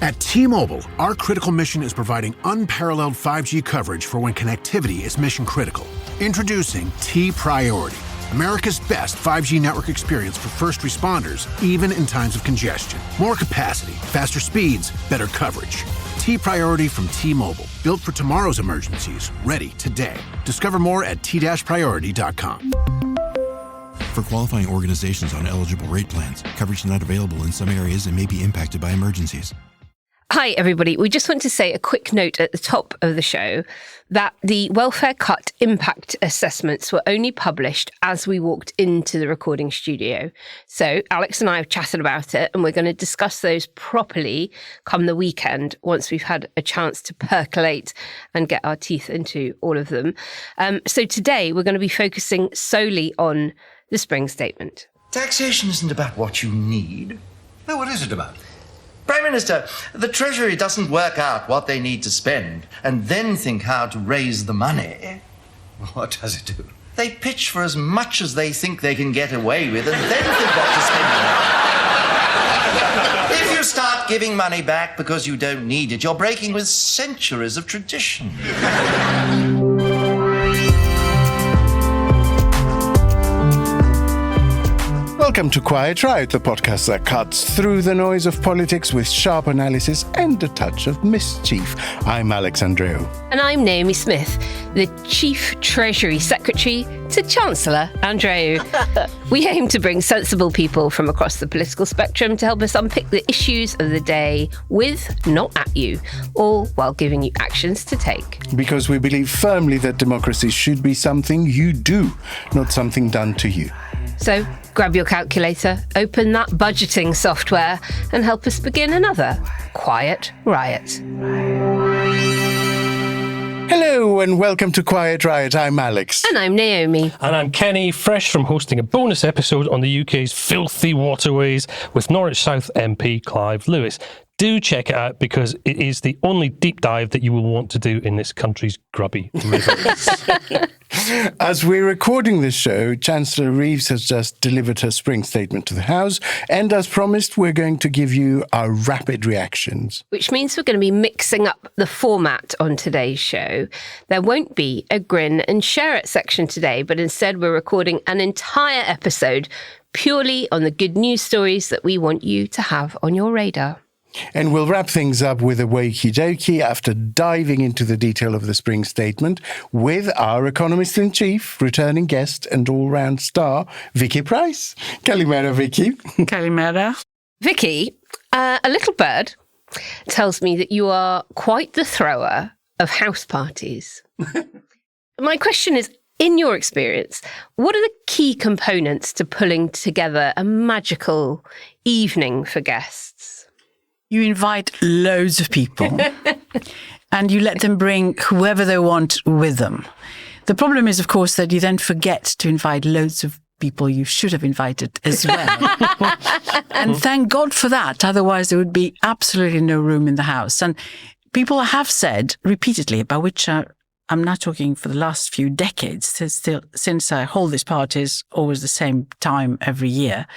At T-Mobile, our critical mission is providing unparalleled 5G coverage for when connectivity is mission critical. Introducing T-Priority, America's best 5G network experience for first responders, even in times of congestion. More capacity, faster speeds, better coverage. T-Priority from T-Mobile, built for tomorrow's emergencies, ready today. Discover more at t-priority.com. For qualifying organizations on eligible rate plans, coverage not available in some areas and may be impacted by emergencies. Hi, everybody. We just want to say a quick note at the top of the show that the welfare cut impact assessments were only published as we walked into the recording studio. So Alex and I have chatted about it, and we're going to discuss those properly come the weekend once we've had a chance to percolate and get our teeth into all of them. So today we're going to be focusing solely on the spring statement. Taxation isn't about what you need. No, what is it about? Prime Minister, the Treasury doesn't work out what they need to spend and then think how to raise the money. What does it do? They pitch for as much as they think they can get away with and then think what to spend it on. If you start giving money back because you don't need it, you're breaking with centuries of tradition. Welcome to Quiet Riot, the podcast that cuts through the noise of politics with sharp analysis and a touch of mischief. I'm Alex Andreou. And I'm Naomi Smith, the Chief Treasury Secretary to Chancellor Andreou. We aim to bring sensible people from across the political spectrum to help us unpick the issues of the day with, not at you, all while giving you actions to take. Because we believe firmly that democracy should be something you do, not something done to you. So grab your calculator, open that budgeting software, and help us begin another Quiet Riot. Hello and welcome to Quiet Riot. I'm Alex. And I'm Naomi. And I'm Kenny, fresh from hosting a bonus episode on the UK's filthy waterways with Norwich South MP Clive Lewis. Do check it out because it is the only deep dive that you will want to do in this country's grubby rivers. As we're recording this show, Chancellor Reeves has just delivered her spring statement to the House, and as promised, we're going to give you our rapid reactions. Which means we're going to be mixing up the format on today's show. There won't be a grin and share it section today, but instead we're recording an entire episode purely on the good news stories that we want you to have on your radar. And we'll wrap things up with a Wokey Dokey after diving into the detail of the spring statement with our economist-in-chief, returning guest and all-round star, Vicky Pryce. Kalimera, Vicky. Kalimera. Vicky, a little bird tells me that you are quite the thrower of house parties. My question is, in your experience, what are the key components to pulling together a magical evening for guests? You invite loads of people and you let them bring whoever they want with them. The problem is, of course, that you then forget to invite loads of people you should have invited as well. And thank God for that. Otherwise, there would be absolutely no room in the house. And people have said repeatedly, about which I'm not talking for the last few decades, since I hold these parties always the same time every year,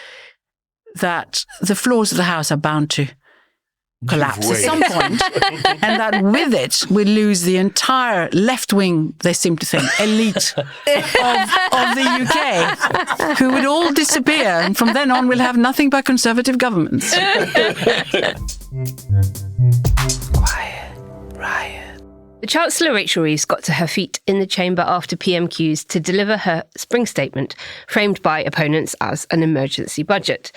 that the floors of the house are bound to collapse at some point, and that with it we lose the entire left wing, they seem to think, elite of the UK, who would all disappear, and from then on we'll have nothing but conservative governments. Quiet Riot. The Chancellor Rachel Reeves got to her feet in the chamber after PMQs to deliver her spring statement, framed by opponents as an emergency budget.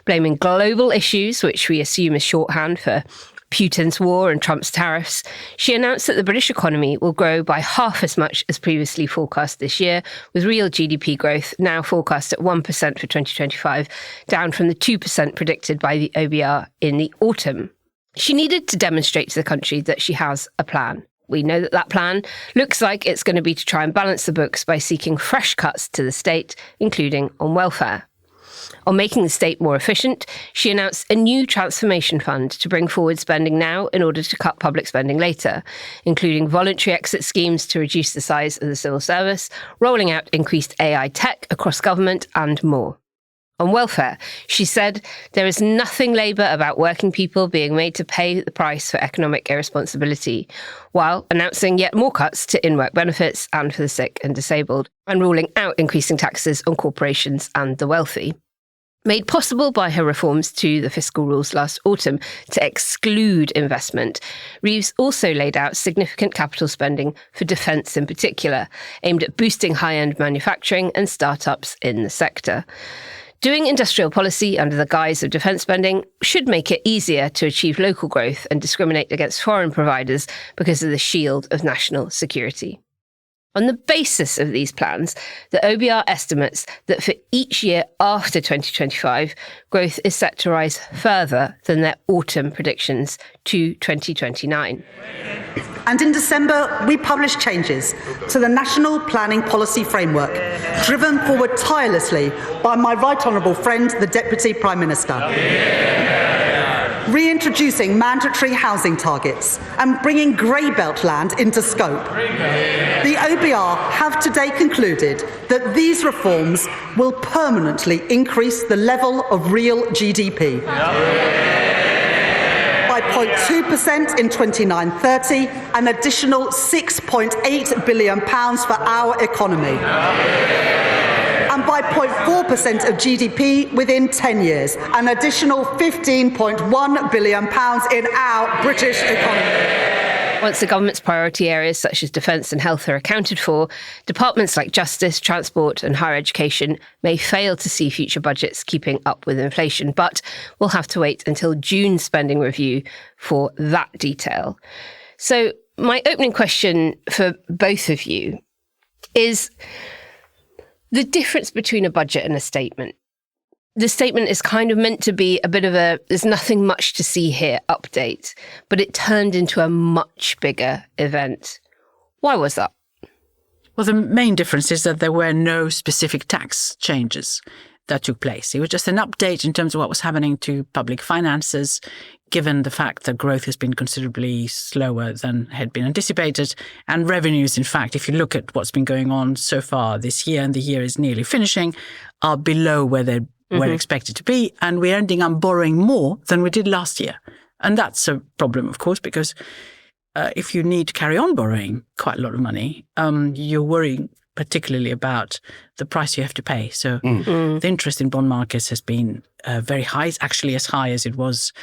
Blaming global issues, which we assume is shorthand for Putin's war and Trump's tariffs, she announced that the British economy will grow by half as much as previously forecast this year, with real GDP growth now forecast at 1% for 2025, down from the 2% predicted by the OBR in the autumn. She needed to demonstrate to the country that she has a plan. We know that that plan looks like it's going to be to try and balance the books by seeking fresh cuts to the state, including on welfare. On making the state more efficient, she announced a new transformation fund to bring forward spending now in order to cut public spending later, including voluntary exit schemes to reduce the size of the civil service, rolling out increased AI tech across government, and more. On welfare, she said there is nothing Labour about working people being made to pay the price for economic irresponsibility, while announcing yet more cuts to in-work benefits and for the sick and disabled, and ruling out increasing taxes on corporations and the wealthy. Made possible by her reforms to the fiscal rules last autumn to exclude investment, Reeves also laid out significant capital spending for defence in particular, aimed at boosting high-end manufacturing and start-ups in the sector. Doing industrial policy under the guise of defence spending should make it easier to achieve local growth and discriminate against foreign providers because of the shield of national security. On the basis of these plans, the OBR estimates that for each year after 2025, growth is set to rise further than their autumn predictions to 2029. And in December, we published changes to the National Planning Policy Framework, driven forward tirelessly by my right honourable friend, the Deputy Prime Minister. Reintroducing mandatory housing targets and bringing grey belt land into scope. The OBR have today concluded that these reforms will permanently increase the level of real GDP. By 0.2% in 29-30, an additional £6.8 billion for our economy. And by 0.4% of GDP within 10 years, an additional £15.1 billion in our British economy. Once the government's priority areas such as defence and health are accounted for, departments like justice, transport and higher education may fail to see future budgets keeping up with inflation, but we'll have to wait until June's spending review for that detail. So my opening question for both of you is the difference between a budget and a statement. The statement is kind of meant to be a bit of a, there's nothing much to see here update, but it turned into a much bigger event. Why was that? Well, the main difference is that there were no specific tax changes that took place. It was just an update in terms of what was happening to public finances, given the fact that growth has been considerably slower than had been anticipated. And revenues, in fact, if you look at what's been going on so far this year, and the year is nearly finishing, are below where they were expected to be. And we're ending up borrowing more than we did last year. And that's a problem, of course, because if you need to carry on borrowing quite a lot of money, you're worrying particularly about the price you have to pay. So the interest in bond markets has been very high. It's actually as high as it was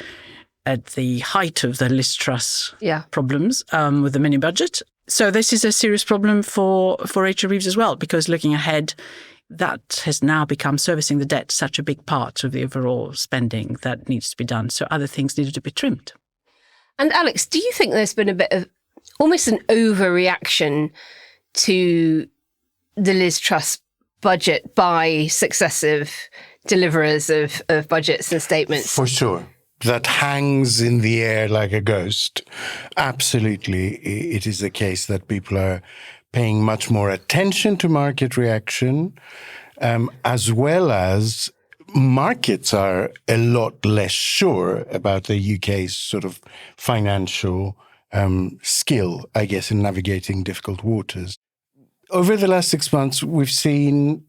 at the height of the Liz Truss problems with the mini budget. So this is a serious problem for Rachel Reeves as well, because looking ahead, that has now become servicing the debt such a big part of the overall spending that needs to be done. So other things needed to be trimmed. And Alex, do you think there's been a bit of almost an overreaction to the Liz Truss budget by successive deliverers of budgets and statements? For sure. That hangs in the air like a ghost. Absolutely, it is the case that people are paying much more attention to market reaction, as well as markets are a lot less sure about the UK's sort of financial skill, I guess, in navigating difficult waters. Over the last 6 months, we've seen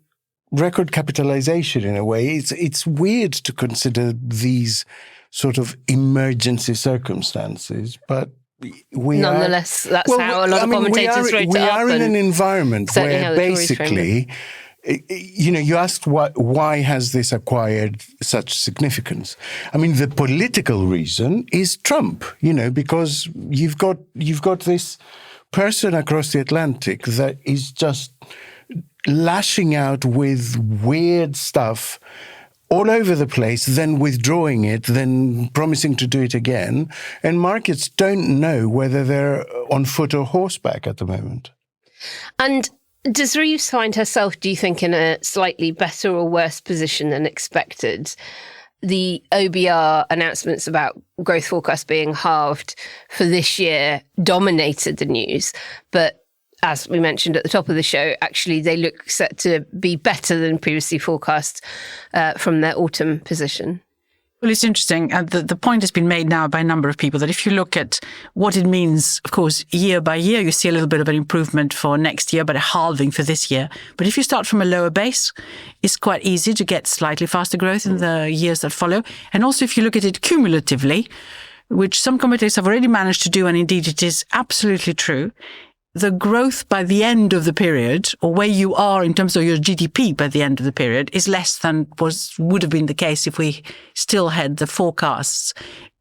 record capitalization in a way. It's weird to consider these sort of emergency circumstances, but nonetheless, that's how a lot of commentators wrote it up. We are in an environment where basically, you asked why has this acquired such significance? I mean, the political reason is Trump, because you've got this person across the Atlantic that is just lashing out with weird stuff all over the place, then withdrawing it, then promising to do it again. And markets don't know whether they're on foot or horseback at the moment. And does Reeves find herself, do you think, in a slightly better or worse position than expected? The OBR announcements about growth forecasts being halved for this year dominated the news, but as we mentioned at the top of the show, actually they look set to be better than previously forecast from their autumn position. Well, it's interesting. And the point has been made now by a number of people that if you look at what it means, of course, year by year, you see a little bit of an improvement for next year, but a halving for this year. But if you start from a lower base, it's quite easy to get slightly faster growth in the years that follow. And also, if you look at it cumulatively, which some commentators have already managed to do, and indeed it is absolutely true, the growth by the end of the period, or where you are in terms of your GDP by the end of the period, is less than would have been the case if we still had the forecasts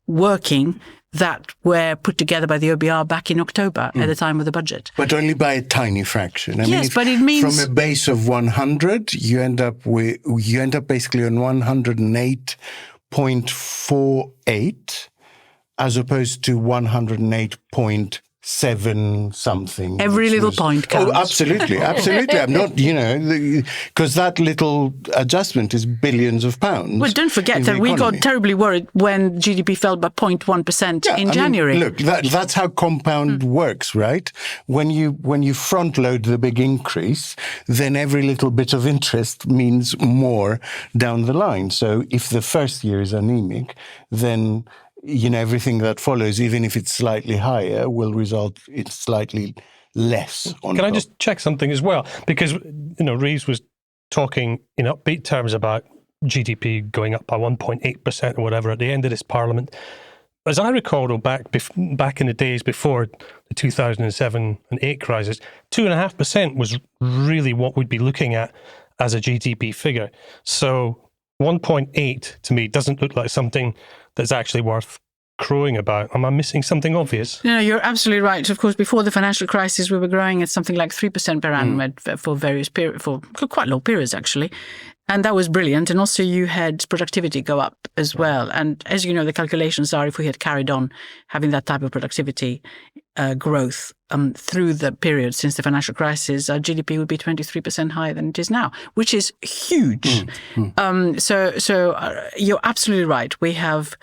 working that were put together by the OBR back in October at the time of the budget. But only by a tiny fraction. But it means from a base of 100, you end up basically on 108.48 as opposed to 108.7 something. Every little point counts. Oh, absolutely. I'm not, because that little adjustment is billions of pounds. Well, don't forget that we got terribly worried when GDP fell by 0.1% in January. Look, that's how compound works, right? When you front load the big increase, then every little bit of interest means more down the line. So if the first year is anemic, then everything that follows, even if it's slightly higher, will result in slightly less. Can I just check something as well? Because, Reeves was talking in upbeat terms about GDP going up by 1.8% or whatever at the end of this parliament. As I recall, though, back in the days before the 2007 and 8 crisis, 2.5% was really what we'd be looking at as a GDP figure. So 1.8 to me doesn't look like something that's actually worth crowing about. Am I missing something obvious? No, you're absolutely right. Of course, before the financial crisis, we were growing at something like 3% per annum for various periods, for quite long periods, actually. And that was brilliant. And also you had productivity go up as well. And as you know, the calculations are if we had carried on having that type of productivity growth through the period since the financial crisis, our GDP would be 23% higher than it is now, which is huge. So you're absolutely right. We have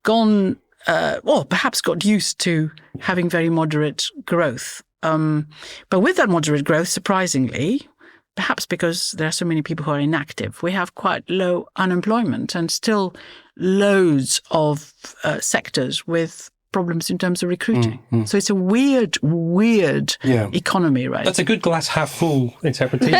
gone, perhaps got used to having very moderate growth. But with that moderate growth, surprisingly, perhaps because there are so many people who are inactive, we have quite low unemployment and still loads of sectors with problems in terms of recruiting. So it's a weird economy, right? That's a good glass half full interpretation.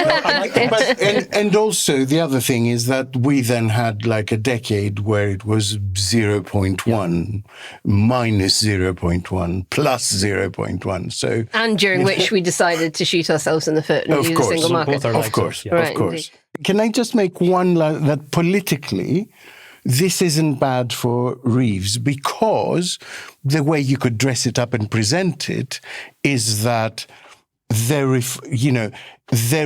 and also the other thing is that we then had like a decade where it was 0.1, minus 0.1, plus 0.1 So and during which we decided to shoot ourselves in the foot and use a single market. Of course. Can I just make one that politically, this isn't bad for Reeves because the way you could dress it up and present it is that their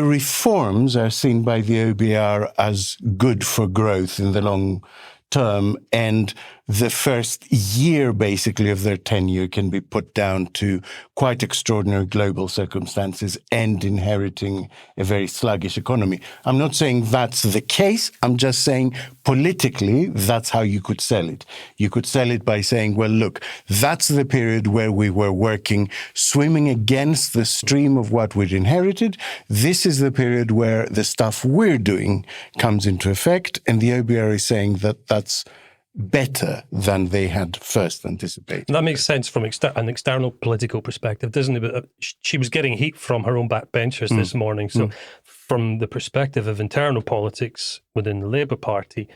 reforms are seen by the OBR as good for growth in the long term, and the first year, basically, of their tenure can be put down to quite extraordinary global circumstances and inheriting a very sluggish economy. I'm not saying that's the case. I'm just saying politically, that's how you could sell it. You could sell it by saying, well, look, that's the period where we were working, swimming against the stream of what we'd inherited. This is the period where the stuff we're doing comes into effect. And the OBR is saying that that's better than they had first anticipated. That makes sense from an external political perspective, doesn't it? But she was getting heat from her own backbenchers this morning. So from the perspective of internal politics within the Labour Party,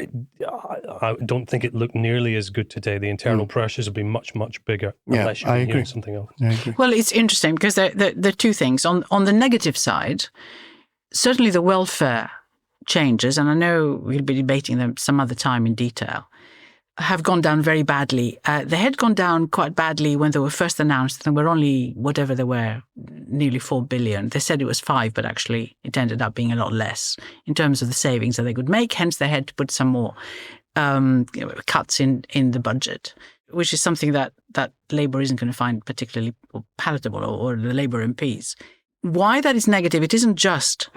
I don't think it looked nearly as good today. The internal pressures have been much, much bigger. Unless you're hearing something else. I agree. Well, it's interesting because there are two things. On the negative side, certainly the welfare changes, and I know we'll be debating them some other time in detail, have gone down very badly. They had gone down quite badly when they were first announced. There were only, whatever they were, nearly 4 billion. They said it was 5, but actually it ended up being a lot less in terms of the savings that they could make. Hence, they had to put some more cuts in the budget, which is something that Labour isn't going to find particularly palatable, or the Labour MPs. Why that is negative, it isn't just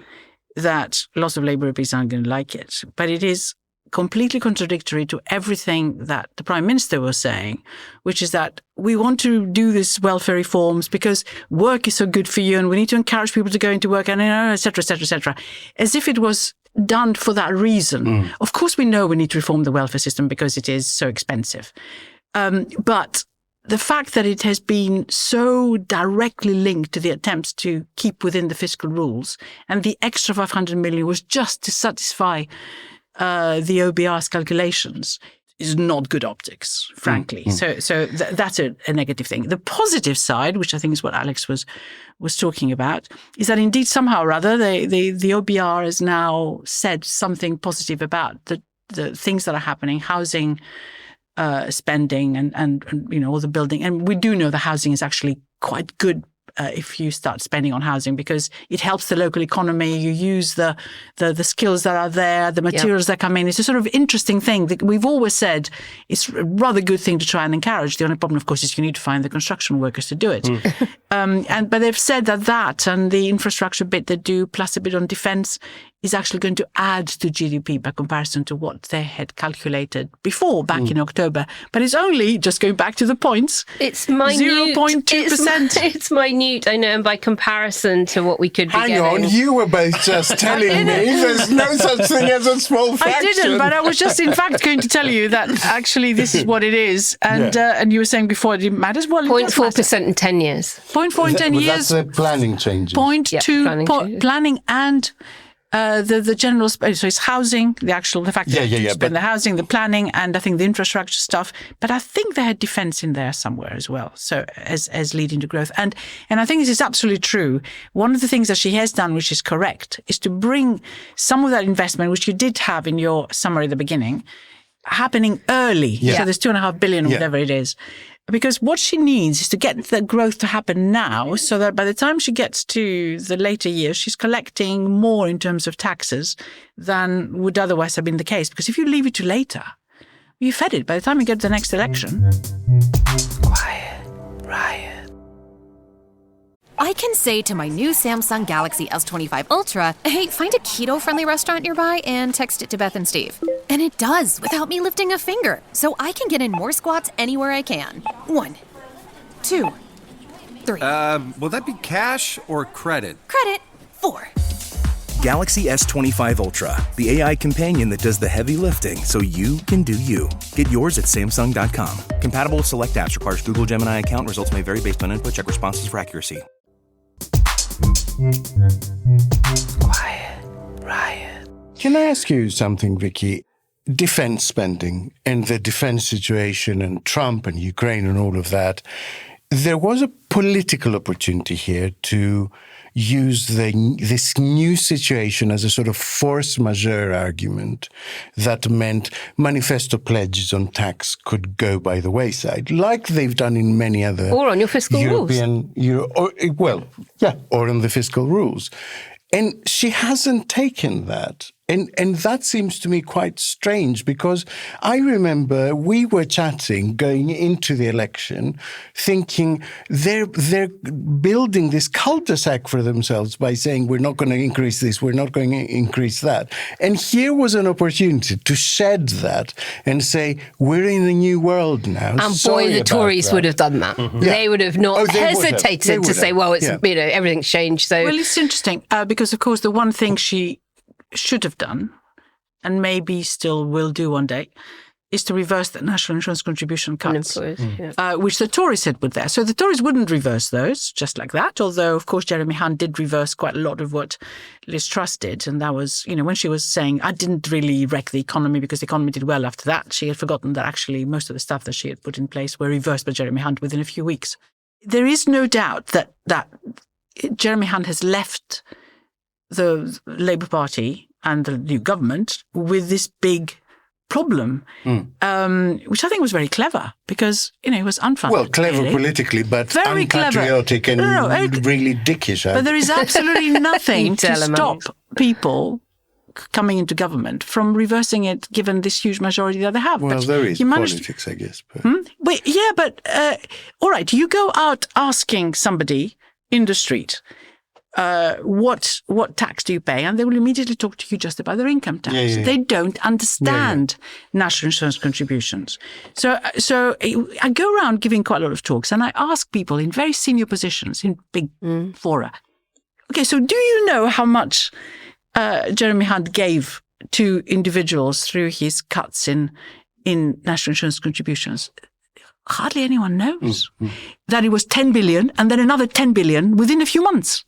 that lots of Labour MPs aren't going to like it, but it is completely contradictory to everything that the Prime Minister was saying, which is that we want to do these welfare reforms because work is so good for you and we need to encourage people to go into work, and et cetera, et cetera, et cetera, as if it was done for that reason. Of course, we know we need to reform the welfare system because it is so expensive. But the fact that it has been so directly linked to the attempts to keep within the fiscal rules, and the extra 500 million was just to satisfy the OBR's calculations, is not good optics, frankly. So that's a negative thing. The positive side, which I think is what Alex was talking about, is that indeed somehow or other the OBR has now said something positive about the things that are happening, housing spending and all the building. And we do know the housing is actually quite good if you start spending on housing, because it helps the local economy. You use the skills that are there, the materials that come in. It's a sort of interesting thing that we've always said it's a rather good thing to try and encourage. The only problem, of course, is you need to find the construction workers to do it. But they've said that and the infrastructure bit they do, plus a bit on defence, is actually going to add to GDP by comparison to what they had calculated before, back in October. But it's only, just going back to the points, it's minute. 0.2%. It's minute, I know, and by comparison to what we could be getting. Hang on, you were both just telling me there's no such thing as a small fraction. I didn't, but I was just in fact going to tell you that actually this is what it is. And you were saying before it didn't matter. Well, 0.4% in 10 years. 0.4 in 10 years. That's the planning changes. 0.2 planning and the general, so it's housing, the fact that you spend the housing, the planning, and I think the infrastructure stuff. But I think they had defence in there somewhere as well, so as leading to growth. And I think this is absolutely true. One of the things that she has done, which is correct, is to bring some of that investment, which you did have in your summary at the beginning, happening early. So there's 2.5 billion or whatever it is. Because what she needs is to get the growth to happen now, so that by the time she gets to the later years, she's collecting more in terms of taxes than would otherwise have been the case. Because if you leave it to later, you fed it. By the time you get to the next election. Quiet, riot. I can say to my new Samsung Galaxy S25 Ultra, hey, find a keto-friendly restaurant nearby and text it to Beth and Steve. And it does, without me lifting a finger. So I can get in more squats anywhere I can. 1, 2, 3. Will that be cash or credit? Credit. 4. Galaxy S25 Ultra, the AI companion that does the heavy lifting so you can do you. Get yours at Samsung.com. Compatible with select apps. Requires Google Gemini account. Results may vary based on input. Check responses for accuracy. Quiet, riot. Can I ask you something, Vicky? Defense spending and the defense situation and Trump and Ukraine and all of that. There was a political opportunity here to use this new situation as a sort of force majeure argument that meant manifesto pledges on tax could go by the wayside, like they've done in many other or on your fiscal rules. Or on the fiscal rules. And she hasn't taken that. And that seems to me quite strange, because I remember we were chatting going into the election thinking they're building this cul-de-sac for themselves by saying we're not going to increase this, we're not going to increase that. And here was an opportunity to shed that and say we're in a new world now. And boy, the Tories would have done that. Mm-hmm. They would have not hesitated to say, well, it's everything's changed. So well, it's interesting because, of course, the one thing she should have done, and maybe still will do one day, is to reverse the national insurance contribution cuts, which the Tories said would there. So the Tories wouldn't reverse those just like that, although, of course, Jeremy Hunt did reverse quite a lot of what Liz Truss did. And that was, when she was saying, I didn't really wreck the economy because the economy did well after that, she had forgotten that actually most of the stuff that she had put in place were reversed by Jeremy Hunt within a few weeks. There is no doubt that Jeremy Hunt has left the Labour Party and the new government with this big problem, which I think was very clever because, it was unfunded. Well, clever politically, but very unpatriotic and really dickish. But there is absolutely nothing to stop people coming into government from reversing it, given this huge majority that they have. Well, but there is politics, I guess. But. All right, you go out asking somebody in the street, what tax do you pay? And they will immediately talk to you just about their income tax. They don't understand national insurance contributions. So I go around giving quite a lot of talks, and I ask people in very senior positions in big fora, okay, so do you know how much Jeremy Hunt gave to individuals through his cuts in national insurance contributions, hardly anyone knows that it was 10 billion and then another 10 billion within a few months.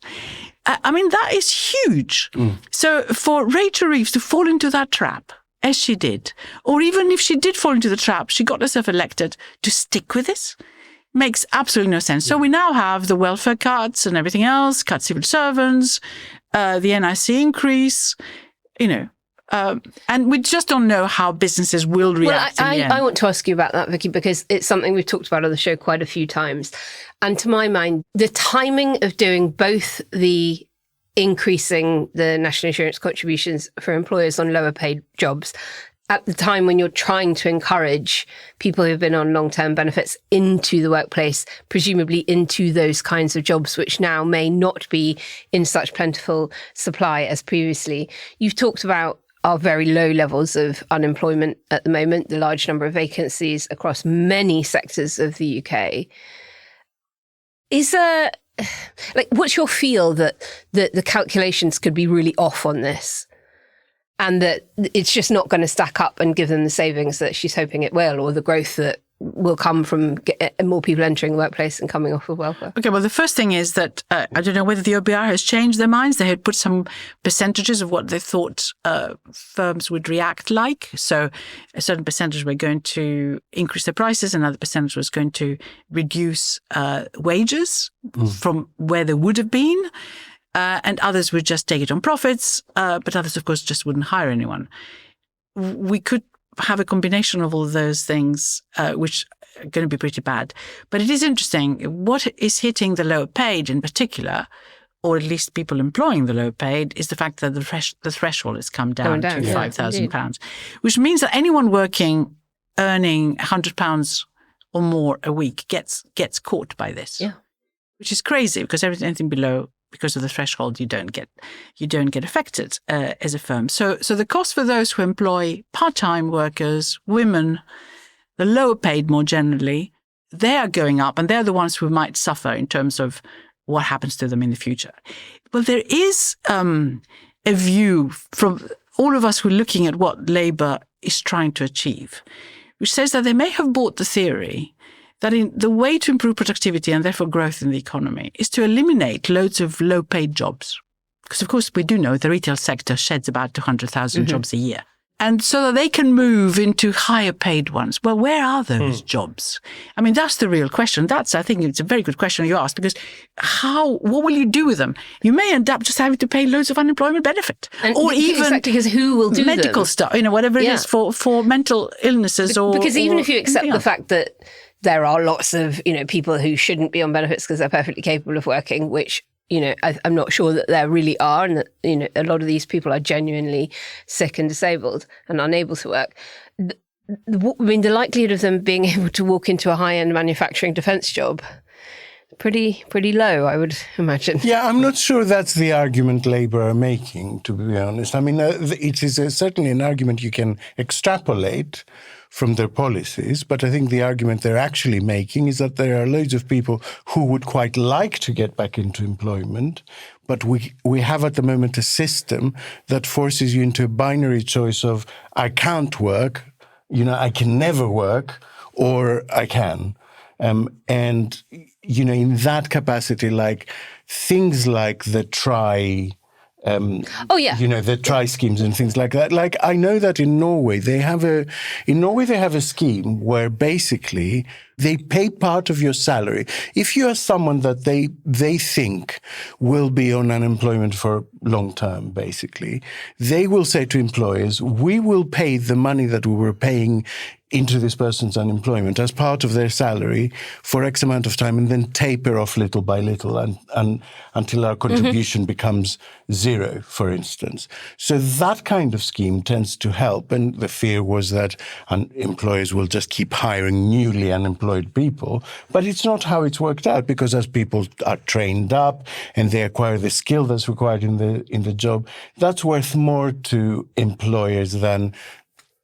I mean, that is huge. So for Rachel Reeves to fall into that trap, as she did, or even if she did fall into the trap, she got herself elected to stick with this, makes absolutely no sense. So we now have the welfare cuts and everything else, cut civil servants, the NIC increase, and we just don't know how businesses will react. I want to ask you about that, Vicky, because it's something we've talked about on the show quite a few times. And to my mind, the timing of doing both the increasing the national insurance contributions for employers on lower paid jobs at the time when you're trying to encourage people who've been on long-term benefits into the workplace, presumably into those kinds of jobs, which now may not be in such plentiful supply as previously. You've talked about our very low levels of unemployment at the moment, the large number of vacancies across many sectors of the UK. Is there, what's your feel that the calculations could be really off on this? And that it's just not going to stack up and give them the savings that she's hoping it will, or the growth that will come from more people entering the workplace and coming off of welfare? Okay, well, the first thing is that I don't know whether the OBR has changed their minds. They had put some percentages of what they thought firms would react like. So a certain percentage were going to increase their prices, another percentage was going to reduce wages from where they would have been. And others would just take it on profits, but others, of course, just wouldn't hire anyone. We could have a combination of all of those things, which are going to be pretty bad. But it is interesting. What is hitting the lower paid in particular, or at least people employing the lower paid, is the fact that the threshold has come down to £5,000, which means that anyone earning £100 or more a week gets caught by this, which is crazy because anything below, because of the threshold, you don't get affected as a firm. So the cost for those who employ part-time workers, women, the lower paid more generally, they are going up, and they're the ones who might suffer in terms of what happens to them in the future. But there is a view from all of us who are looking at what Labour is trying to achieve, which says that they may have bought the theory that the way to improve productivity and therefore growth in the economy is to eliminate loads of low-paid jobs. Because, of course, we do know the retail sector sheds about 200,000 jobs a year. And so that they can move into higher-paid ones. Well, where are those jobs? I mean, that's the real question. I think it's a very good question you asked, because what will you do with them? You may end up just having to pay loads of unemployment benefit. Or even because who will do medical stuff, whatever it is for mental illnesses because even if you accept the fact that there are lots of, people who shouldn't be on benefits because they're perfectly capable of working, which, I'm not sure that there really are. And that, a lot of these people are genuinely sick and disabled and unable to work. The likelihood of them being able to walk into a high-end manufacturing defence job, pretty low, I would imagine. Yeah, I'm not sure that's the argument Labour are making, to be honest. I mean, it is certainly an argument you can extrapolate from their policies, but I think the argument they're actually making is that there are loads of people who would quite like to get back into employment, but we have at the moment a system that forces you into a binary choice of I can't work, I can never work, or I can. And, in that capacity, things like the try... the try schemes and things like that. I know that in Norway they have a scheme where basically they pay part of your salary. If you are someone that they think will be on unemployment for long term, basically, they will say to employers, we will pay the money that we were paying into this person's unemployment as part of their salary for X amount of time, and then taper off little by little and until our contribution becomes zero, for instance. So that kind of scheme tends to help. And the fear was that employers will just keep hiring newly unemployed people. But it's not how it's worked out, because as people are trained up and they acquire the skill that's required in the job, that's worth more to employers than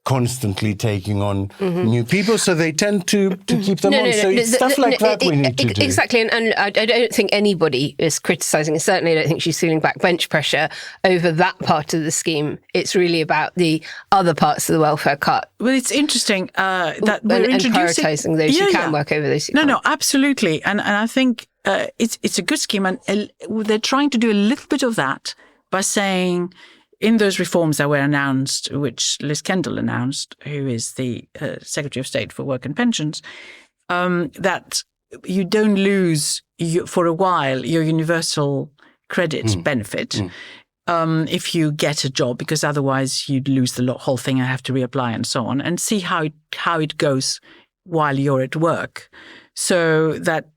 constantly taking on new people, so they tend to keep them on. So it's stuff like that we need to do. Exactly, and I don't think anybody is criticising, certainly I don't think she's feeling back bench pressure over that part of the scheme. It's really about the other parts of the welfare cut. Well, it's interesting that we're and introducing... prioritising those who can work over those who can't. No, absolutely. And I think it's a good scheme, and they're trying to do a little bit of that by saying... in those reforms that were announced, which Liz Kendall announced, who is the Secretary of State for Work and Pensions, that you don't lose for a while your universal credit benefit if you get a job, because otherwise you'd lose the whole thing and have to reapply and so on, and see how it goes while you're at work, so that,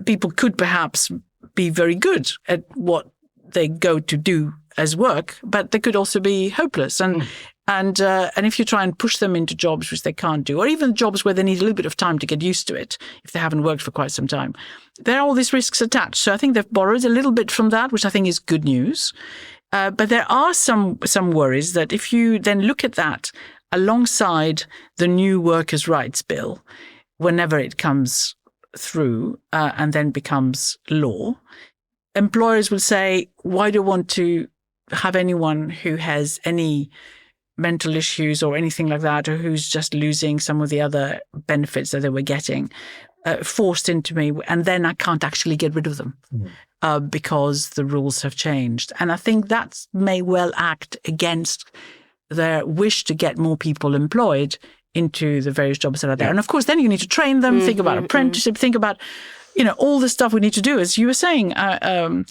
people could perhaps be very good at what they go to do as work, but they could also be hopeless. And if you try and push them into jobs which they can't do, or even jobs where they need a little bit of time to get used to it, if they haven't worked for quite some time, there are all these risks attached. So I think they've borrowed a little bit from that, which I think is good news. But there are some worries that if you then look at that alongside the new workers' rights bill, whenever it comes through and then becomes law, employers will say, why do you want to have anyone who has any mental issues or anything like that, or who's just losing some of the other benefits that they were getting, forced into me, and then I can't actually get rid of them because the rules have changed. And I think that may well act against their wish to get more people employed into the various jobs that are there. And of course, then you need to train them, think about apprenticeship, think about all the stuff we need to do, as you were saying. How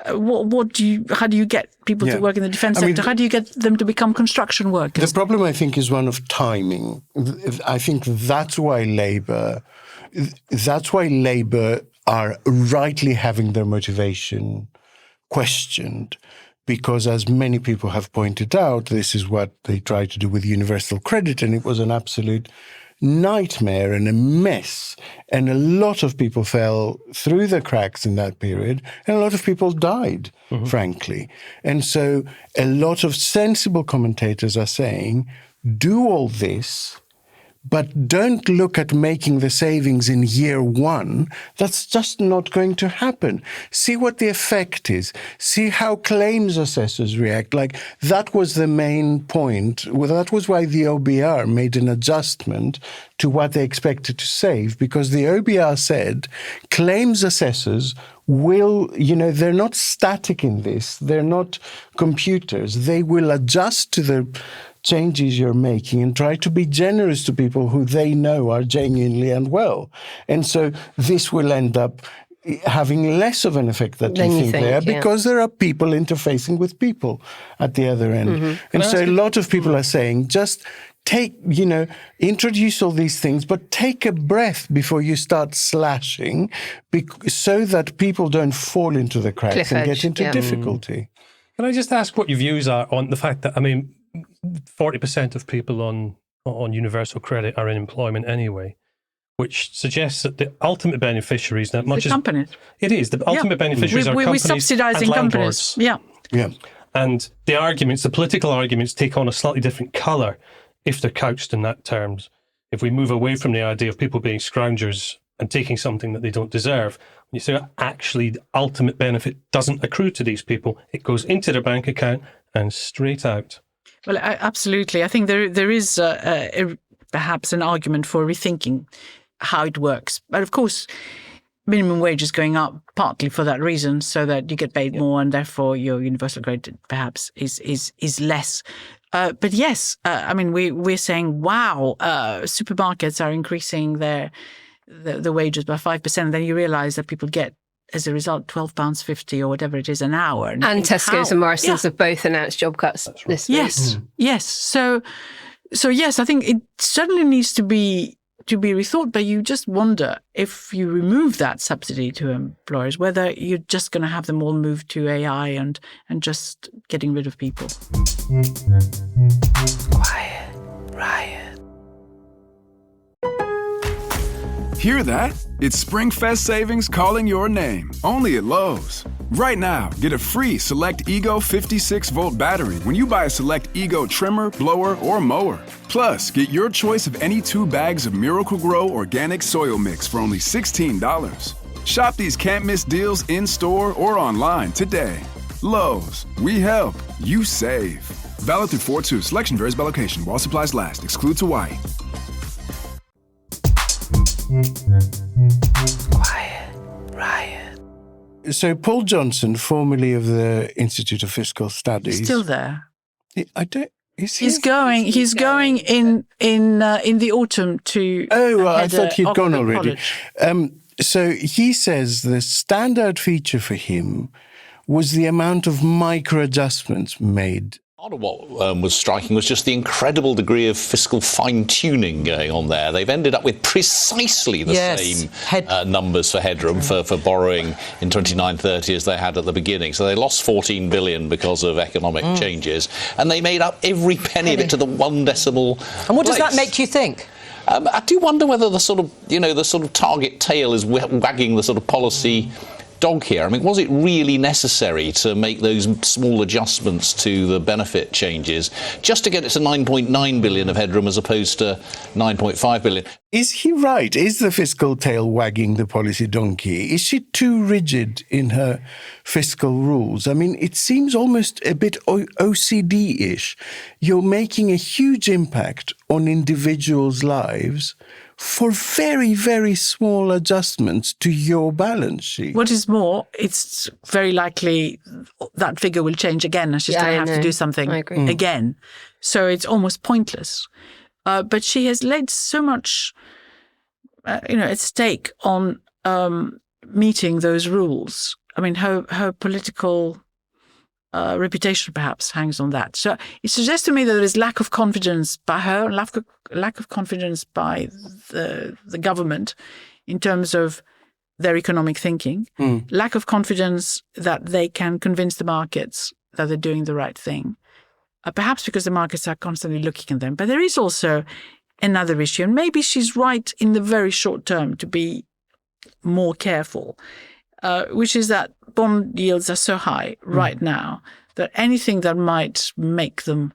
do you get people to work in the defence sector? How do you get them to become construction workers? The problem, I think, is one of timing. I think that's why Labour are rightly having their motivation questioned, because as many people have pointed out, this is what they tried to do with universal credit, and it was an absolute nightmare and a mess, and a lot of people fell through the cracks in that period, and a lot of people died, frankly. And so a lot of sensible commentators are saying, do all this, but don't look at making the savings in year one. That's just not going to happen. See what the effect is. See how claims assessors react. Like, that was the main point. Well, that was why the OBR made an adjustment to what they expected to save, because the OBR said claims assessors will, they're not static in this. They're not computers. They will adjust to the changes you're making and try to be generous to people who they know are genuinely unwell. And so this will end up having less of an effect than you think there, because there are people interfacing with people at the other end. And so a lot of people are saying, just take, introduce all these things, but take a breath before you start slashing, so that people don't fall into the cracks and get into difficulty. Can I just ask what your views are on the fact that, 40% of people on universal credit are in employment anyway, which suggests that the ultimate beneficiaries, not just companies. It is the ultimate beneficiaries are companies. We're subsidising companies. Yeah. And the political arguments take on a slightly different colour if they're couched in that terms. If we move away from the idea of people being scroungers and taking something that they don't deserve, when you say actually the ultimate benefit doesn't accrue to these people, it goes into their bank account and straight out. Well, absolutely. I think there is perhaps an argument for rethinking how it works. But of course, minimum wage is going up partly for that reason, so that you get paid more, and therefore your universal credit perhaps is less. But yes, we're saying, wow, supermarkets are increasing the wages by 5%. And then you realise that people get, as a result, £12.50 or whatever it is an hour. And Tesco's and Morrison's have both announced job cuts this week. Yes. So yes, I think it certainly needs to be rethought, but you just wonder, if you remove that subsidy to employers, whether you're just going to have them all move to AI and just getting rid of people. Quiet riot. Hear that? It's SpringFest savings calling your name, only at Lowe's. Right now, get a free Select Ego 56-volt battery when you buy a Select Ego trimmer, blower, or mower. Plus, get your choice of any 2 bags of Miracle-Gro organic soil mix for only $16. Shop these can't-miss deals in-store or online today. Lowe's, we help, you save. Valid through 4/2. Selection varies by location. While supplies last. Excludes Hawaii. Quiet riot. So Paul Johnson, formerly of the Institute of Fiscal Studies, He's still there. I don't. He's going in the autumn to. Oh, I thought he'd gone already. College. So he says the standout feature for him was the amount of micro adjustments made. Part of what was striking was just the incredible degree of fiscal fine-tuning going on there. They've ended up with precisely the same numbers for headroom for borrowing in 29-30 as they had at the beginning. So they lost 14 billion because of economic changes, and they made up every penny of it to the 1 decimal. And what does that make you think? I do wonder whether the sort of target tail is wagging the sort of policy dog here. I mean, was it really necessary to make those small adjustments to the benefit changes just to get it to 9.9 billion of headroom as opposed to 9.5 billion? Is he right? Is the fiscal tail wagging the policy donkey? Is she too rigid in her fiscal rules? I mean, it seems almost a bit OCD-ish. You're making a huge impact on individuals' lives for very, very small adjustments to your balance sheet. What is more, it's very likely that figure will change again and she's going to have to do something again. So it's almost pointless. But she has laid so much, at stake on meeting those rules. I mean, her political reputation perhaps hangs on that. So it suggests to me that there is lack of confidence by her, lack of confidence by the government in terms of their economic thinking, lack of confidence that they can convince the markets that they're doing the right thing, perhaps because the markets are constantly looking at them. But there is also another issue, and maybe she's right in the very short term to be more careful, which is that bond yields are so high right now that anything that might make them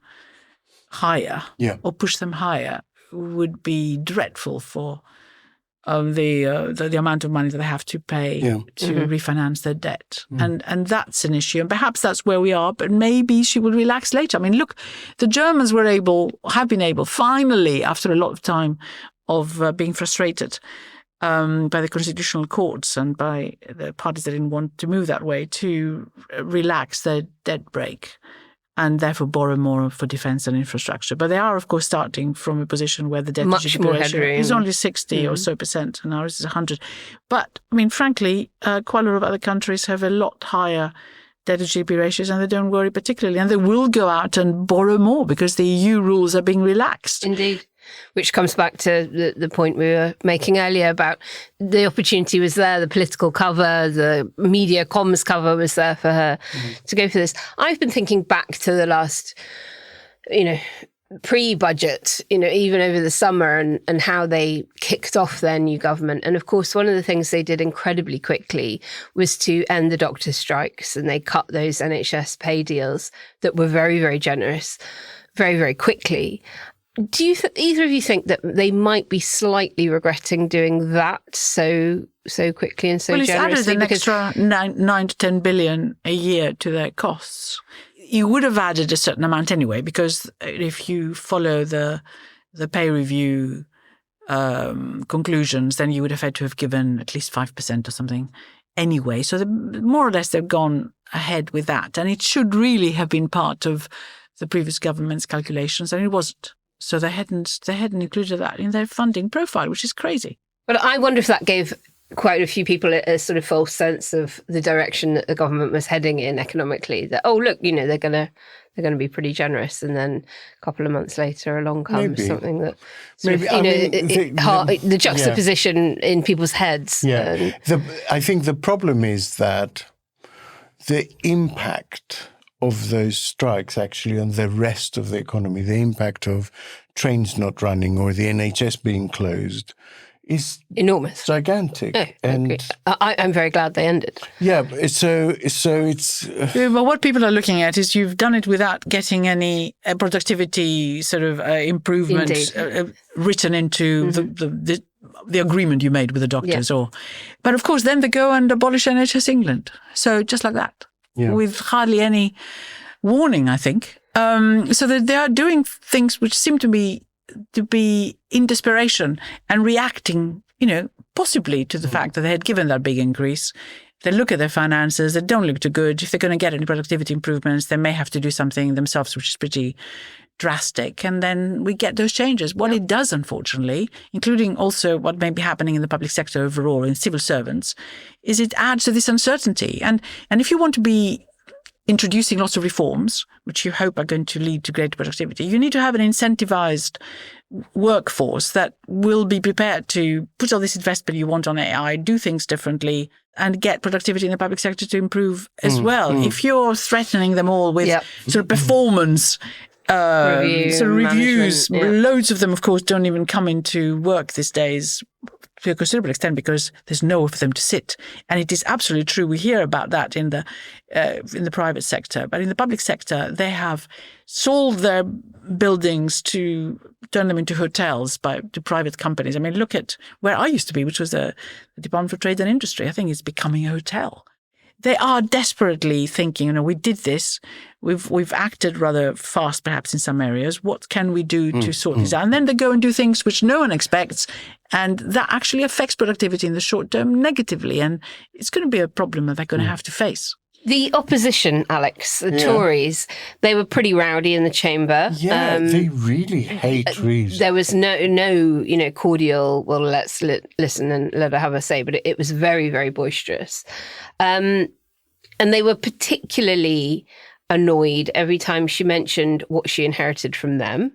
higher or push them higher would be dreadful for the amount of money that they have to pay to refinance their debt. And that's an issue. And perhaps that's where we are, but maybe she will relax later. I mean, look, the Germans have been able, finally, after a lot of time of being frustrated by the constitutional courts and by the parties that didn't want to move that way, to relax their debt brake and therefore borrow more for defence and infrastructure. But they are, of course, starting from a position where the debt to GDP ratio is only 60 or so percent, and ours is 100. But, I mean, frankly, quite a lot of other countries have a lot higher debt to GDP ratios, and they don't worry particularly. And they will go out and borrow more because the EU rules are being relaxed. Indeed. Which comes back to the point we were making earlier about the opportunity was there, the political cover, the media comms cover was there for her to go for this. I've been thinking back to the last, pre-budget, even over the summer and how they kicked off their new government. And of course, one of the things they did incredibly quickly was to end the doctor strikes, and they cut those NHS pay deals that were very, very generous very, very quickly. Do you either of you think that they might be slightly regretting doing that so quickly and so generously? Well, it's added an extra 9 to 10 billion a year to their costs. You would have added a certain amount anyway, because if you follow the pay review conclusions, then you would have had to have given at least 5% or something anyway. So more or less they've gone ahead with that. And it should really have been part of the previous government's calculations, and it wasn't. So they hadn't included that in their funding profile, which is crazy. But I wonder if that gave quite a few people a sort of false sense of the direction that the government was heading in economically. That look, they're gonna be pretty generous, and then a couple of months later, along comes something that the juxtaposition in people's heads. Yeah, I think the problem is that the impact of those strikes actually on the rest of the economy, the impact of trains not running or the NHS being closed, is enormous, gigantic. Oh, and I'm very glad they ended. Yeah, so it's. Well, what people are looking at is you've done it without getting any productivity sort of improvement written into the agreement you made with the doctors, but of course then they go and abolish NHS England. So just like that, with hardly any warning, I think. So that they are doing things which seem to be in desperation and reacting, possibly to the fact that they had given that big increase. They look at their finances, they don't look too good. If they're going to get any productivity improvements, they may have to do something themselves, which is pretty drastic. And then we get those changes. What it does, unfortunately, including also what may be happening in the public sector overall, in civil servants, is it adds to this uncertainty. And if you want to be introducing lots of reforms, which you hope are going to lead to greater productivity, you need to have an incentivized workforce that will be prepared to put all this investment you want on AI, do things differently, and get productivity in the public sector to improve as well. If you're threatening them all with sort of performance reviews, loads of them, of course, don't even come into work these days to a considerable extent because there's nowhere for them to sit. And it is absolutely true. We hear about that in the private sector. But in the public sector, they have sold their buildings to turn them into hotels to private companies. I mean, look at where I used to be, which was the Department for Trade and Industry. I think it's becoming a hotel. They are desperately thinking, we did this. We've acted rather fast, perhaps in some areas. What can we do to sort this out? And then they go and do things which no one expects, and that actually affects productivity in the short term negatively. And it's going to be a problem that they're going to have to face. The opposition, Alex, the Tories, they were pretty rowdy in the chamber. Yeah, they really hate Reeves. There was no cordial, well, let's listen and let her have a say, but it was very, very boisterous. And they were particularly annoyed every time she mentioned what she inherited from them.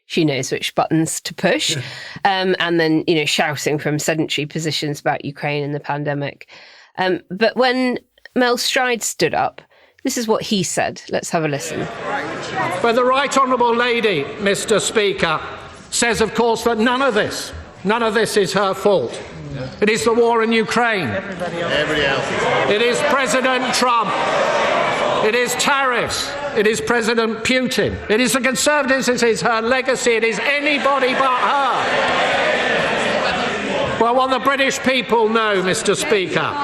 She knows which buttons to push. And then, shouting from sedentary positions about Ukraine and the pandemic. But when Mel Stride stood up, this is what he said. Let's have a listen. But the Right Honourable Lady, Mr. Speaker, says, of course, that none of this is her fault. It is the war in Ukraine. Everybody else. It is President Trump. It is tariffs. It is President Putin. It is the Conservatives. It is her legacy. It is anybody but her. Well, what the British people know, Mr. Speaker,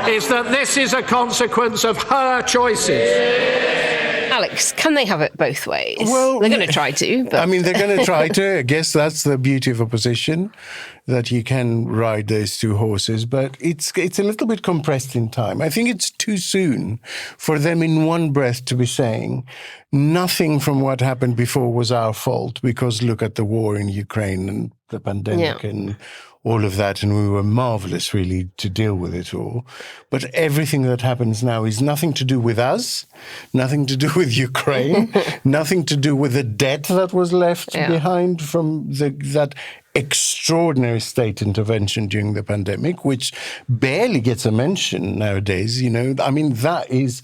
is that this is a consequence of her choices. Alex, can they have it both ways? Well, they're going to try to. But... I mean, they're going to try to. I guess that's the beauty of opposition, that you can ride those two horses. But it's a little bit compressed in time. I think it's too soon for them in one breath to be saying nothing from what happened before was our fault, because look at the war in Ukraine and the pandemic and all of that, and we were marvellous, really, to deal with it all. But everything that happens now is nothing to do with us, nothing to do with Ukraine, nothing to do with the debt that was left behind from that extraordinary state intervention during the pandemic, which barely gets a mention nowadays. I mean, that is...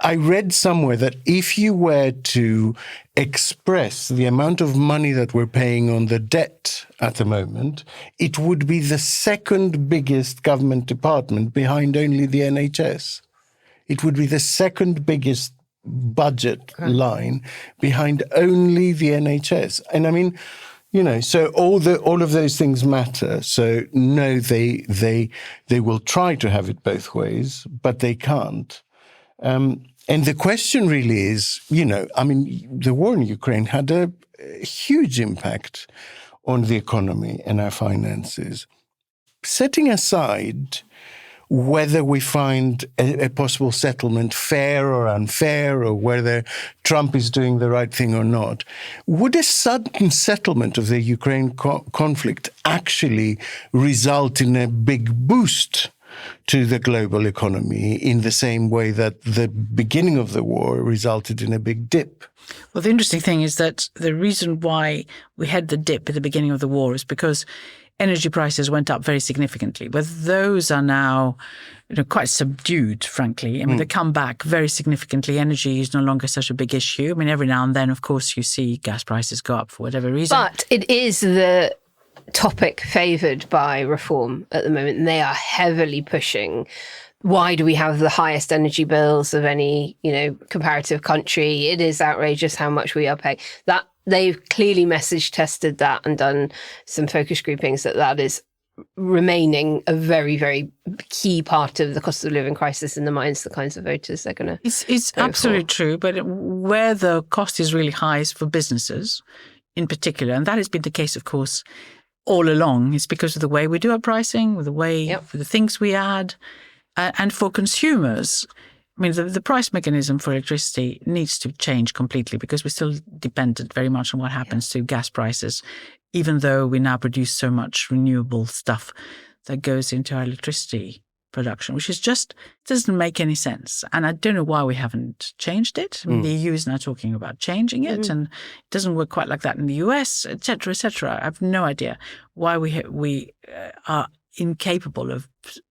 I read somewhere that if you were to express the amount of money that we're paying on the debt at the moment, it would be the second biggest government department behind only the NHS. It would be the second biggest budget line behind only the NHS. And I mean, so all of those things matter. So no, they will try to have it both ways, but they can't. And the question really is, the war in Ukraine had a huge impact on the economy and our finances. Setting aside whether we find a possible settlement fair or unfair, or whether Trump is doing the right thing or not, would a sudden settlement of the Ukraine conflict actually result in a big boost to the global economy in the same way that the beginning of the war resulted in a big dip? Well, the interesting thing is that the reason why we had the dip at the beginning of the war is because energy prices went up very significantly. But those are now quite subdued, frankly. I mean, they come back very significantly. Energy is no longer such a big issue. I mean, every now and then, of course, you see gas prices go up for whatever reason. But it is the topic favoured by Reform at the moment, and they are heavily pushing. Why do we have the highest energy bills of any, comparative country? It is outrageous how much we are paying. That they've clearly message tested that and done some focus groupings that is remaining a very, very key part of the cost of living crisis in the minds of the kinds of voters they're going to. It's absolutely true, but where the cost is really high is for businesses in particular, and that has been the case, of course, all along. It's because of the way we do our pricing, with the way for the things we add. And for consumers, I mean, the price mechanism for electricity needs to change completely because we're still dependent very much on what happens to gas prices, even though we now produce so much renewable stuff that goes into our electricity production, which is just doesn't make any sense. And I don't know why we haven't changed it. I mean, the EU is now talking about changing it, and it doesn't work quite like that in the US, et cetera, et cetera. I have no idea why we are incapable of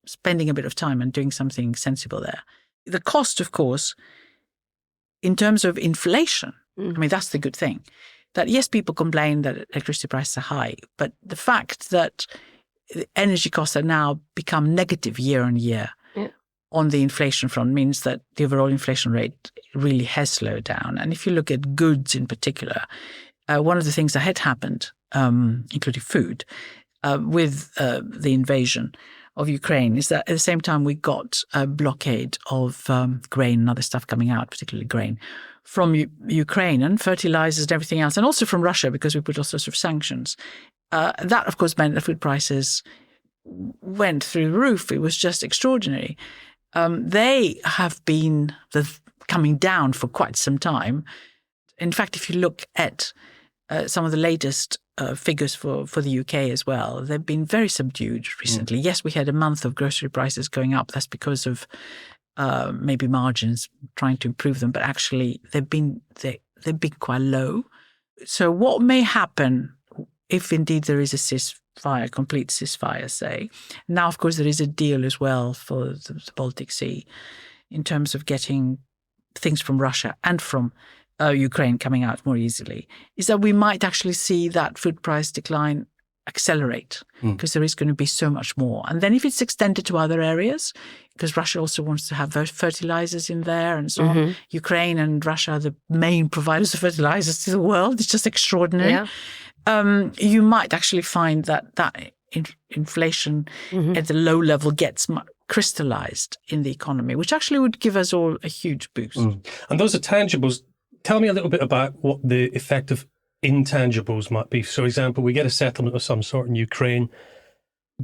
spending a bit of time and doing something sensible there. The cost, of course, in terms of inflation, I mean, that's the good thing. That, yes, people complain that electricity prices are high, but the fact that energy costs are now become negative year on year on the inflation front means that the overall inflation rate really has slowed down. And if you look at goods in particular, one of the things that had happened, including food, with the invasion of Ukraine is that at the same time we got a blockade of grain and other stuff coming out, particularly grain, from Ukraine and fertilizers and everything else, and also from Russia because we put all sorts of sanctions. That, of course, meant that food prices went through the roof. It was just extraordinary. They have been coming down for quite some time. In fact, if you look at some of the latest figures for the UK as well, they've been very subdued recently. Yes, we had a month of grocery prices going up. That's because of maybe margins trying to improve them, but actually they've been quite low. So what may happen if indeed there is a ceasefire, complete ceasefire, say? Now, of course, there is a deal as well for the Baltic Sea in terms of getting things from Russia and from Ukraine coming out more easily, is that we might actually see that food price decline accelerate because there is going to be so much more. And then if it's extended to other areas, because Russia also wants to have fertilizers in there and so on. Ukraine and Russia are the main providers of fertilizers to the world. It's just extraordinary. You might actually find that inflation at the low level gets crystallized in the economy, which actually would give us all a huge boost. And those are tangibles. Tell me a little bit about what the effect of intangibles might be. So, for example, we get a settlement of some sort in Ukraine.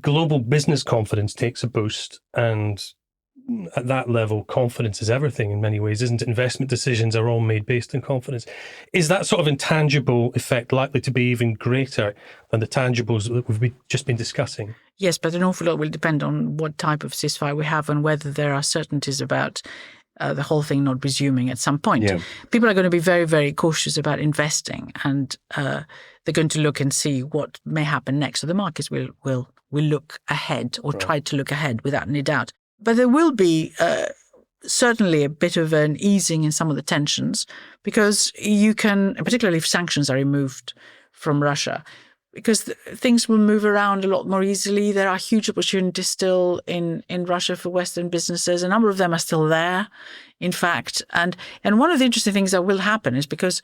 Global business confidence takes a boost. And at that level, confidence is everything in many ways, isn't it? Investment decisions are all made based on confidence. Is that sort of intangible effect likely to be even greater than the tangibles that we've just been discussing? Yes, but an awful lot will depend on what type of ceasefire we have and whether there are certainties about the whole thing not resuming at some point. People are going to be very, very cautious about investing, and they're going to look and see what may happen next. So the markets will look ahead or try to look ahead without any doubt. But there will be certainly a bit of an easing in some of the tensions because you can, particularly if sanctions are removed from Russia, because things will move around a lot more easily. There are huge opportunities still in Russia for Western businesses. A number of them are still there, in fact. And one of the interesting things that will happen is because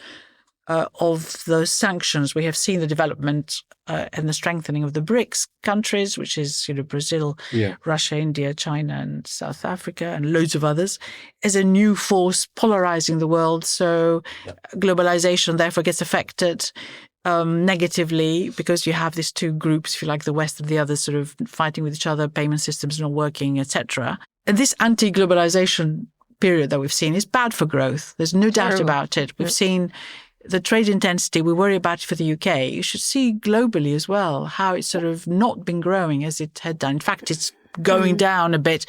of those sanctions, we have seen the development and the strengthening of the BRICS countries, which is Brazil, Russia, India, China, and South Africa, and loads of others, as a new force polarizing the world. So globalization therefore gets affected negatively because you have these two groups, if you like, the West and the others sort of fighting with each other, payment systems not working, etc. And this anti-globalization period that we've seen is bad for growth. There's no doubt about it. We've seen the trade intensity, we worry about it for the UK. You should see globally as well how it's sort of not been growing as it had done. In fact, it's going down a bit.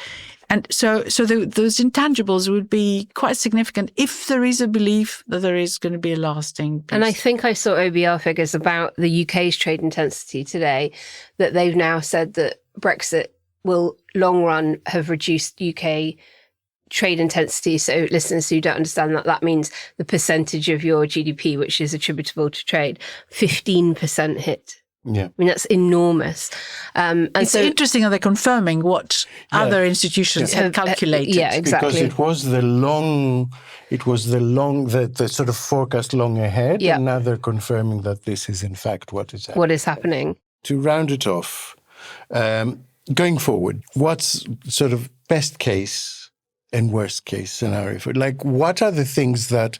And so those intangibles would be quite significant if there is a belief that there is going to be a lasting peace. And I think I saw OBR figures about the UK's trade intensity today, that they've now said that Brexit will long run have reduced UK trade intensity. So listeners who don't understand that means the percentage of your GDP which is attributable to trade, 15% hit Yeah. I mean, that's enormous. And it's interesting how they're confirming what other institutions had calculated. Yeah, exactly. Because it was the sort of forecast long ahead, and now they're confirming that this is in fact what is happening. What is happening. To round it off, going forward, what's sort of best case and worst case scenario for, like, what are the things that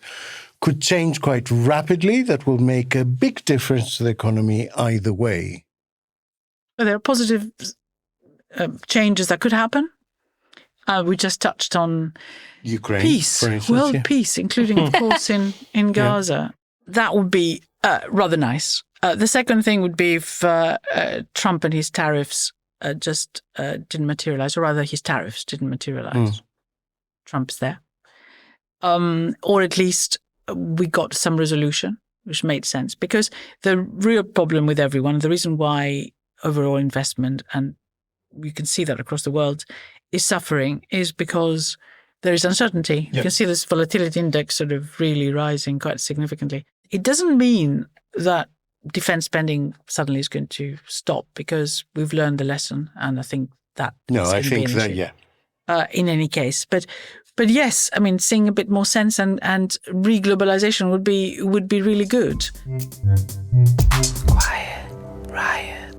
could change quite rapidly that will make a big difference to the economy either way? Well, there are positive changes that could happen. We just touched on Ukraine, peace, for instance, world peace, including, of course, in Gaza. That would be rather nice. The second thing would be if Trump and his tariffs just didn't materialize, or rather his tariffs didn't materialize. Trump's there. Or at least we got some resolution, which made sense. Because the real problem with everyone, the reason why overall investment, and you can see that across the world, is suffering, is because there is uncertainty. You can see this volatility index sort of really rising quite significantly. It doesn't mean that defense spending suddenly is going to stop, because we've learned the lesson, and I think that in any case. But yes, I mean, seeing a bit more sense and re-globalization would be really good. Quiet Riot.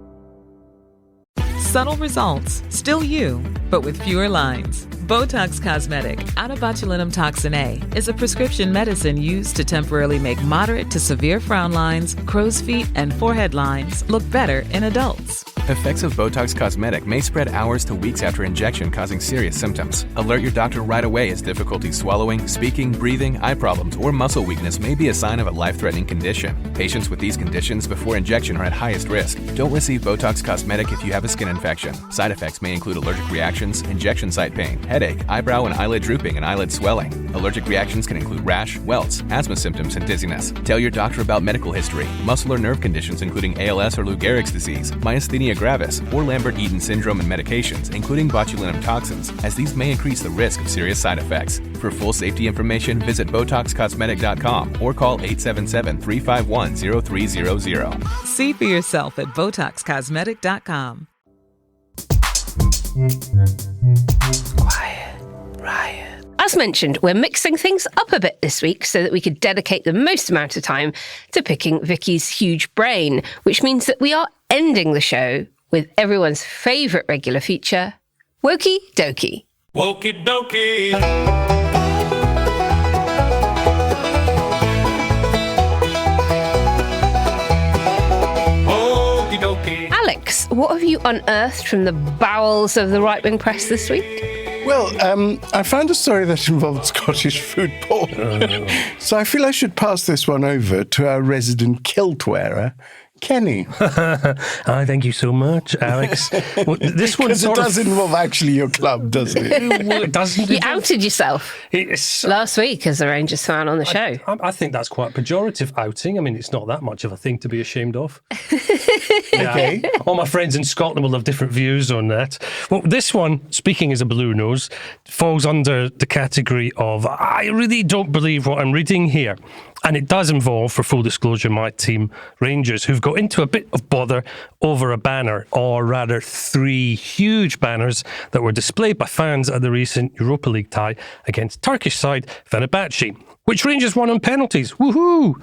Subtle results, still you, but with fewer lines. Botox Cosmetic, onabotulinum toxin A, is a prescription medicine used to temporarily make moderate to severe frown lines, crow's feet, and forehead lines look better in adults. Effects of Botox Cosmetic may spread hours to weeks after injection, causing serious symptoms. Alert your doctor right away as difficulty swallowing, speaking, breathing, eye problems, or muscle weakness may be a sign of a life-threatening condition. Patients with these conditions before injection are at highest risk. Don't receive Botox Cosmetic if you have a skin infection. Side effects may include allergic reactions, injection site pain, headache, eyebrow and eyelid drooping, and eyelid swelling. Allergic reactions can include rash, welts, asthma symptoms, and dizziness. Tell your doctor about medical history, muscle or nerve conditions including ALS or Lou Gehrig's disease, myasthenia gravis, or Lambert-Eaton syndrome, and medications, including botulinum toxins, as these may increase the risk of serious side effects. For full safety information, visit BotoxCosmetic.com or call 877-351-0300. See for yourself at BotoxCosmetic.com. Quiet Riot. As mentioned, we're mixing things up a bit this week so that we could dedicate the most amount of time to picking Vicky's huge brain, which means that we are ending the show with everyone's favourite regular feature, Wokey Dokey. Wokey Dokey. Alex, what have you unearthed from the bowels of the right-wing press this week? Well, I found a story that involved Scottish football. So I feel I should pass this one over to our resident kilt wearer, Kenny. Thank you so much, Alex. Well, this one it does involve actually your club, doesn't it? Well, it doesn't. You outed yourself last week as a Rangers fan on the show. I think that's quite a pejorative outing. I mean, it's not that much of a thing to be ashamed of. Okay. All my friends in Scotland will have different views on that. Well, this one, speaking as a blue nose, falls under the category of I really don't believe what I'm reading here. And it does involve, for full disclosure, my team, Rangers, who've got into a bit of bother over a banner, or rather 3 huge banners that were displayed by fans at the recent Europa League tie against Turkish side Fenerbahce, which Rangers won on penalties. Woohoo!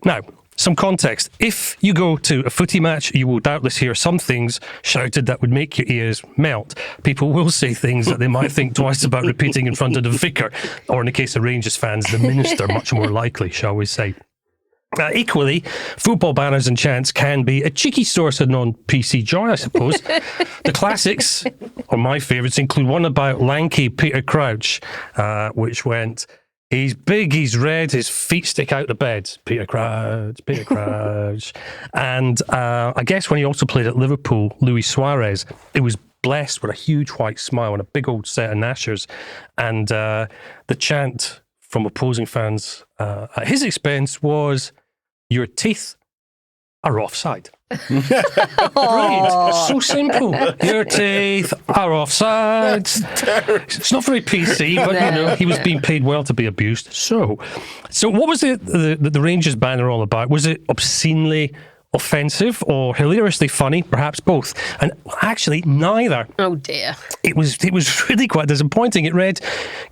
Now, some context. If you go to a footy match, you will doubtless hear some things shouted that would make your ears melt. People will say things that they might think twice about repeating in front of the vicar, or in the case of Rangers fans, the minister, much more likely, shall we say. Equally, football banners and chants can be a cheeky source of non-PC joy, I suppose. The classics, or my favourites, include one about lanky Peter Crouch, which went... He's big, he's red, his feet stick out the bed. Peter Crouch, Peter Crouch. And I guess when he also played at Liverpool, Luis Suarez, it was blessed with a huge white smile and a big old set of gnashers. And the chant from opposing fans at his expense was, "Your teeth are offside." Brilliant. So simple. Your teeth are offside. It's not very PC, but you know, he was being paid well to be abused. So what was the Rangers banner all about? Was it obscenely offensive or hilariously funny, perhaps both. And actually, neither. Oh dear. It was really quite disappointing. It read,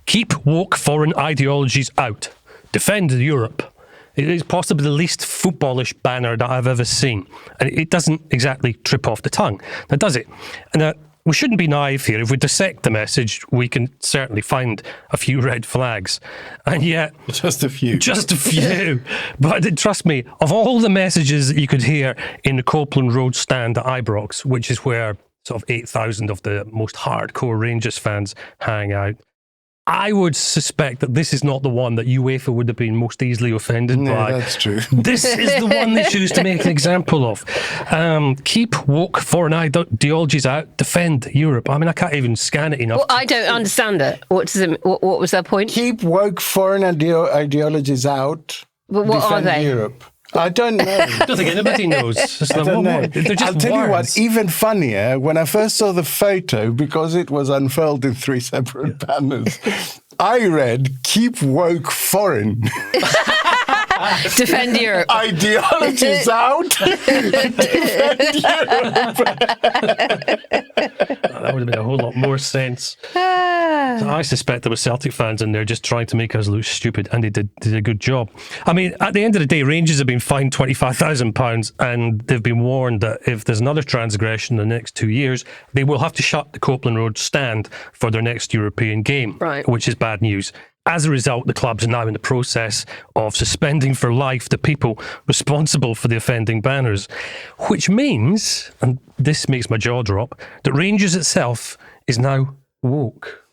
"Keep woke foreign ideologies out. Defend Europe." It is possibly the least footballish banner that I've ever seen. And it doesn't exactly trip off the tongue. Now, does it? And we shouldn't be naive here. If we dissect the message, we can certainly find a few red flags. And yet... Just a few. Just a few. But trust me, of all the messages that you could hear in the Copeland Road stand at Ibrox, which is where sort of 8,000 of the most hardcore Rangers fans hang out, I would suspect that this is not the one that UEFA would have been most easily offended by. No, that's true. This is the one they choose to make an example of. Keep woke foreign ideologies out. Defend Europe. I mean, I can't even scan it enough. Well, I don't understand it. What was their point? Keep woke foreign ideologies out. But what defend are they? Europe. I don't know. I don't think anybody knows. I don't know. They're just I'll tell you what, words. even funnier, when I first saw the photo, because it was unfurled in 3 separate banners, I read, "Keep woke foreign." Defend Europe. Ideologies out. Defend Europe. That would have made a whole lot more sense. So I suspect there were Celtic fans in there just trying to make us look stupid, and they did a good job. I mean, at the end of the day, Rangers have been fined £25,000, and they've been warned that if there's another transgression in the next 2 years, they will have to shut the Copeland Road stand for their next European game, which is bad news. As a result, the clubs are now in the process of suspending for life the people responsible for the offending banners, which means, and this makes my jaw drop, that Rangers itself is now woke.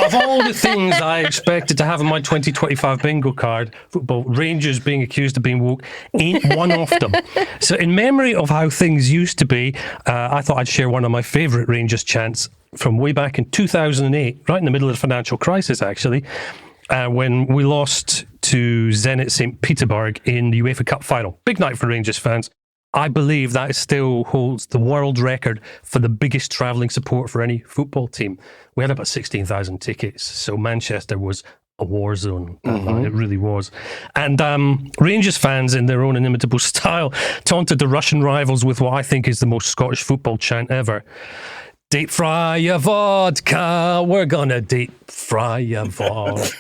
Of all the things I expected to have on my 2025 bingo card, football, Rangers being accused of being woke ain't one of them. So in memory of how things used to be, I thought I'd share one of my favourite Rangers chants from way back in 2008, right in the middle of the financial crisis, actually, when we lost to Zenit St. Petersburg in the UEFA Cup final. Big night for Rangers fans. I believe that still holds the world record for the biggest travelling support for any football team. We had about 16,000 tickets, so Manchester was a war zone. It really was. And Rangers fans, in their own inimitable style, taunted the Russian rivals with what I think is the most Scottish football chant ever. Deep fry your vodka, we're gonna deep fry your vodka.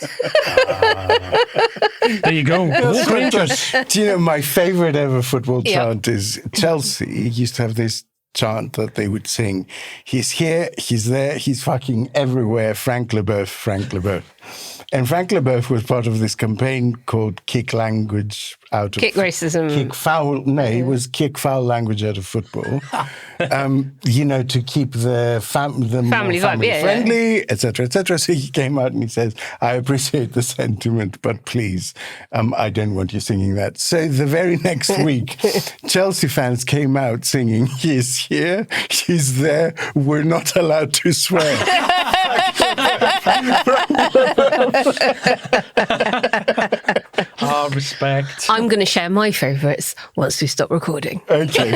There you go. Woke Rangers. Do you know, my favourite ever football chant is Chelsea used to have this chant that they would sing. He's here, he's there, he's fucking everywhere, Frank Leboeuf, Frank Leboeuf. And Frank Leboeuf was part of this campaign called Kick Language Out of... Kick Racism. Kick Foul... No, it was Kick Foul Language Out of Football. You know, to keep the family friendly, etc., etc. So he came out and he says, "I appreciate the sentiment, but please, I don't want you singing that." So the very next week, Chelsea fans came out singing, "He's here, he's there, we're not allowed to swear." Respect. I'm going to share my favourites once we stop recording. Okay.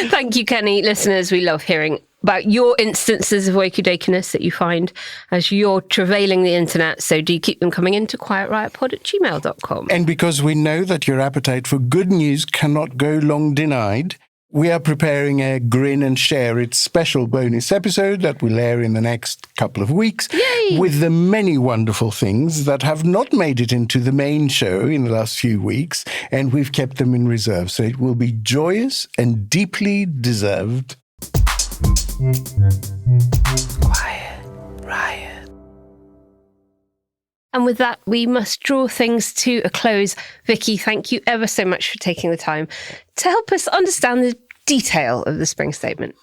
Thank you, Kenny. Listeners, we love hearing about your instances of Wokey Dokiness that you find as you're travailing the internet. So do keep them coming into quietriotpod@gmail.com. And because we know that your appetite for good news cannot go long denied, we are preparing a Grin and Share It special bonus episode that will air in the next couple of weeks. Yay! With the many wonderful things that have not made it into the main show in the last few weeks, and we've kept them in reserve. So it will be joyous and deeply deserved. Quiet Riot. And with that, we must draw things to a close. Vicky, thank you ever so much for taking the time to help us understand the detail of the Spring Statement.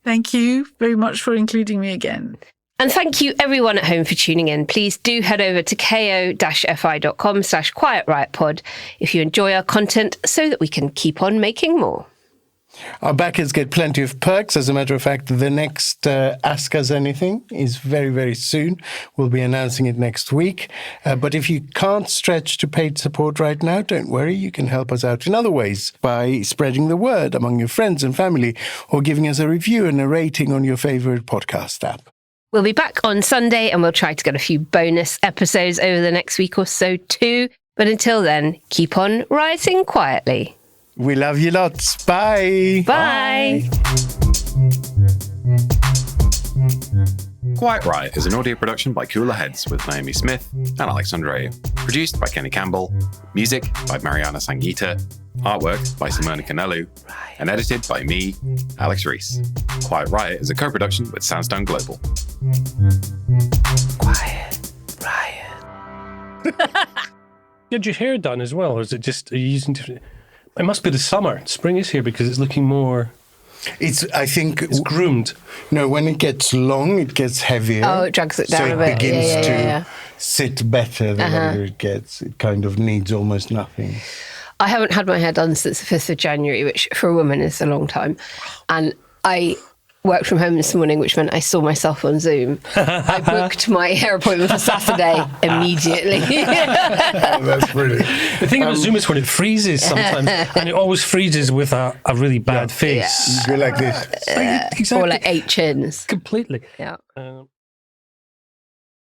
Thank you very much for including me again. And thank you everyone at home for tuning in. Please do head over to ko-fi.com/quietriotpod if you enjoy our content so that we can keep on making more. Our backers get plenty of perks. As a matter of fact, the next Ask Us Anything is very, very soon. We'll be announcing it next week. But if you can't stretch to paid support right now, don't worry. You can help us out in other ways by spreading the word among your friends and family or giving us a review and a rating on your favorite podcast app. We'll be back on Sunday and we'll try to get a few bonus episodes over the next week or so too. But until then, keep on rioting quietly. We love you lots. Bye. Bye. Quiet Riot is an audio production by Cooler Heads with Naomi Smith and Alex Andreou. Produced by Kenny Campbell. Music by Mariana Sangeeta. Artwork by Simona Canelu. And edited by me, Alex Reese. Quiet Riot is a co-production with Sandstone Global. Quiet Riot. You had your hair done as well, or is it just, are you using different... It must be the summer. Spring is here because it's looking more... I think it's groomed. No, when it gets long, it gets heavier. Oh, it drags it down a bit. So it begins to sit better the longer it gets. It kind of needs almost nothing. I haven't had my hair done since the 5th of January, which for a woman is a long time. And I worked from home this morning, which meant I saw myself on Zoom. I booked my hair appointment for Saturday immediately. That's brilliant. The thing about Zoom is when it freezes sometimes, and it always freezes with a really bad face. You go like this. Exactly. Or like 8 chins. Completely. Yeah.